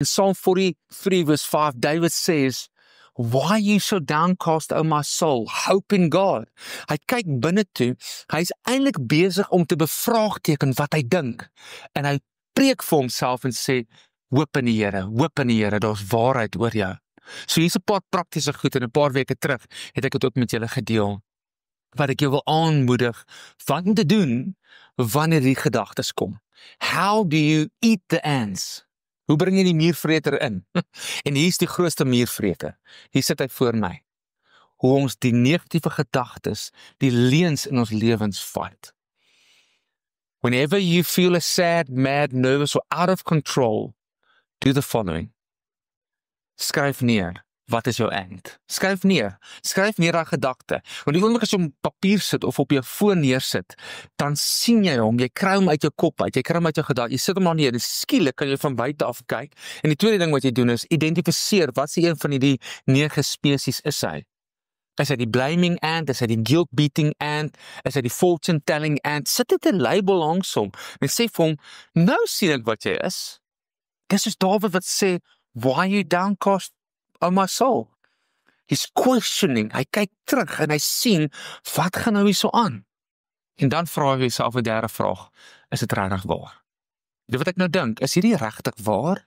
In Psalm 43 verse 5, David says, "Why are you so downcast, O my soul? Hope in God." Hy kyk binne toe, hy is eintlik besig om te bevraagteken wat hy dink. En hy preek vir homself en sê, hoop in die Here, daar's waarheid oor jou. So hier's 'n paar praktiese goed, en 'n paar weke terug het ek dit ook met julle gedeel, wat ek jou wil aanmoedig, wat om te doen, wanneer die gedagtes kom. How do you eat the ants? Hoe bring jy die muurvreter in? En hier is die grootste muurvreter. Hier sit hy voor my. Hoe ons die negatiewe gedagtes, die leuns in ons lewens vat. Whenever you feel a sad, mad, nervous or out of control, do the following. Skryf neer. Wat is jou ant? Skryf neer daai gedagte. Want die oomblik as jy op papier sit of op jou foon neersit, dan sien jy hom, jy kry hom uit jou kop uit, jy kry hom uit jou gedagte, jy sit hom maar neer, en skielik kan jy van buite af kyk. En die tweede ding wat jy doen is, identifiseer, wat se een van die 9 spesies is hy? Is hy die blaming ant, is hy die guilt-beating ant, is hy die fortune-telling ant? Sit dit 'n label langs hom, en sê vir hom, nou sien ek wat jy is. Dis soos Dawid wat sê, why are you downcast, O my soul? He's questioning, hy kyk terug en hy sien, wat gaan nou hier so aan? En dan vra hy homself 'n derde vraag, is dit regtig waar? Dit wat ek nou dink, is hierdie regtig waar?